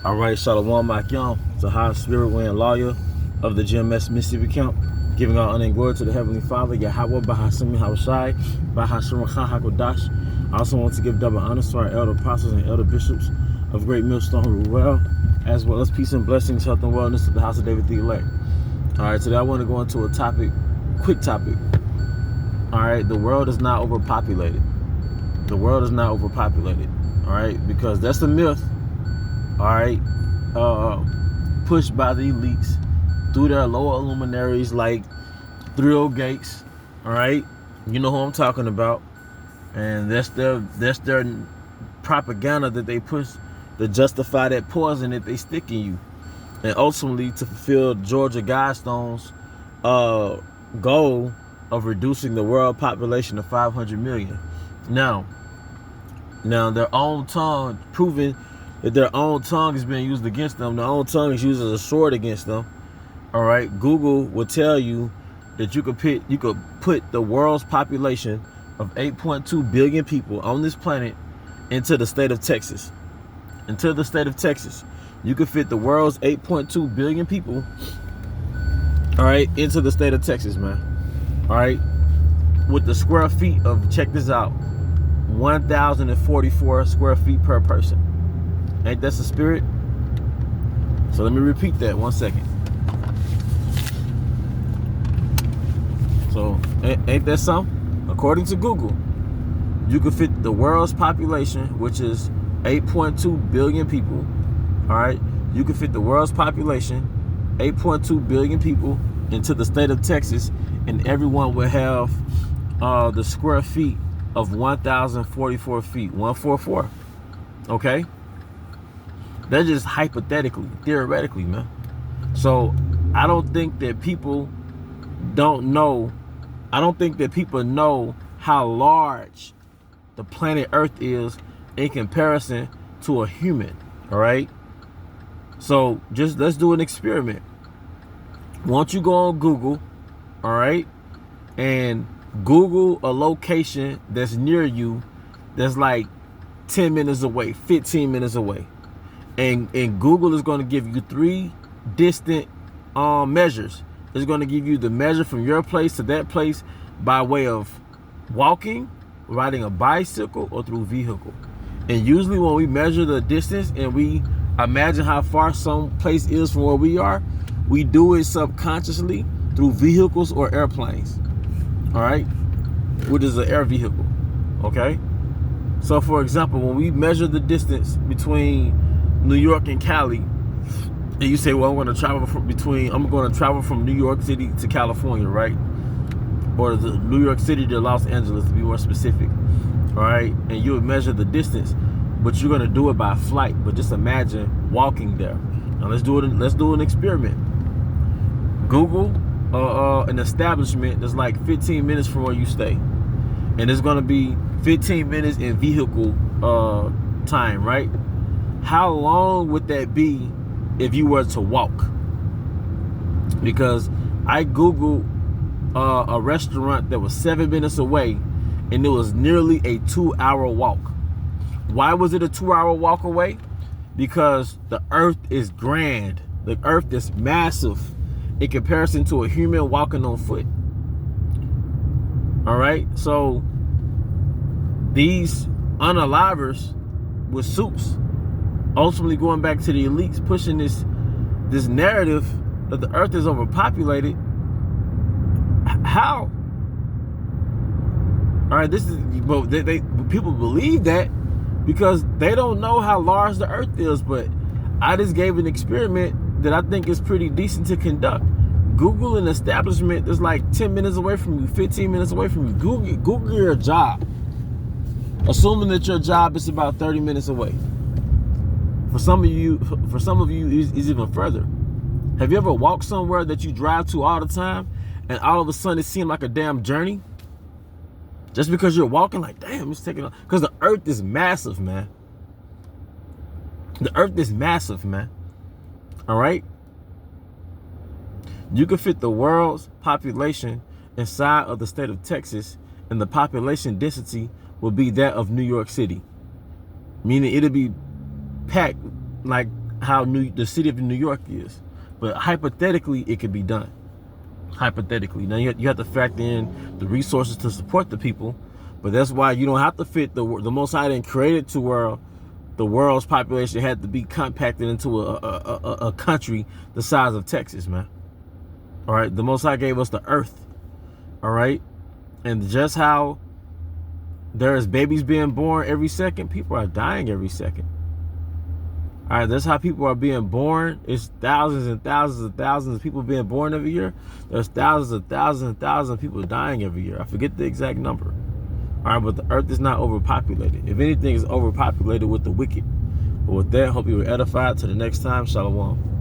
All right, Shalom Makyam, the high spirit wind lawyer of the GMS Mississippi camp, giving our honor and glory to the Heavenly Father, Yahweh, Bahasimi Hawashai, Bahashim Hakodash. I also want to give double honor to our elder apostles and elder bishops of Great Millstone Ruel, as well as peace and blessings, health and wellness to the house of David the elect. All right, today I want to go into a topic, quick topic. All right, the world is not overpopulated. The world is not overpopulated. All right, because that's the myth. All right, pushed by the elites through their lower luminaries like 3 Gates. All right, you know who I'm talking about, and that's their propaganda that they push to justify that poison that they stick in you, and ultimately to fulfill Georgia Guidestone's goal of reducing the world population to 500 million. Now their own tongue proving that their own tongue is being used against them. Their own tongue is used as a sword against them. All right, Google will tell you that you could put the world's population of 8.2 billion people on this planet into the state of Texas. Into the state of Texas, you could fit the world's 8.2 billion people. All right, into the state of Texas, man. All right, with the square feet of, check this out, 1,044 square feet per person. Ain't that a spirit? So let me repeat that 1 second. So ain't that something? According to Google, you could fit the world's population, which is 8.2 billion people. All right, you could fit the world's population, 8.2 billion people, into the state of Texas, and everyone will have the square feet of 1,044 feet, 144. Okay. That's just hypothetically, theoretically, man. So I don't think that people don't know. I don't think that people know how large the planet Earth is in comparison to a human. All right. So just let's do an experiment. Once you go on Google, all right, and Google a location that's near you, that's like 10 minutes away, 15 minutes away. And Google is going to give you 3 distant measures. It's going to give you the measure from your place to that place by way of walking, riding a bicycle, or through vehicle. And usually when we measure the distance and we imagine how far some place is from where we are, we do it subconsciously through vehicles or airplanes. All right, which is an air vehicle. Okay. So for example, when we measure the distance between New York and Cali, and you say, well, I'm going to travel from New York City to California, right? Or the New York City to Los Angeles, to be more specific. All right, and you would measure the distance, but you're going to do it by flight. But just imagine walking there. Now let's do an experiment. Google an establishment that's like 15 minutes from where you stay, and it's going to be 15 minutes in vehicle time, right? How long would that be if you were to walk? Because I Googled a restaurant that was 7 minutes away, and it was nearly a 2-hour walk. Why was it a 2-hour walk away? Because the earth is grand. The earth is massive in comparison to a human walking on foot. All right, so these unalivers with suits, ultimately going back to the elites, pushing this narrative that the earth is overpopulated. How? All right, this is, well, people believe that because they don't know how large the earth is. But I just gave an experiment that I think is pretty decent to conduct. Google an establishment that's like 10 minutes away from you, 15 minutes away from you. Google your job, assuming that your job is about 30 minutes away. For some of you, it's even further. Have you ever walked somewhere that you drive to all the time, and all of a sudden it seemed like a damn journey? Just because you're walking, like, damn, it's taking off. Because the earth is massive, man. The earth is massive, man. All right? You can fit the world's population inside of the state of Texas, and the population density will be that of New York City. Meaning it'll be packed like how the city of New York is. But hypothetically, it could be done. Hypothetically. Now you have to factor in the resources to support the people, but that's why you don't have to fit the Most High didn't create it to where the world's population had to be compacted into a country the size of Texas, man. All right, the Most High gave us the earth. All right, and just how there's babies being born every second, people are dying every second. All right, that's how people are being born. It's thousands and thousands and thousands of people being born every year. There's thousands and thousands and thousands of people dying every year. I forget the exact number. All right, but the earth is not overpopulated. If anything, it's overpopulated with the wicked. But with that, hope you were edified. Till the next time, shalom.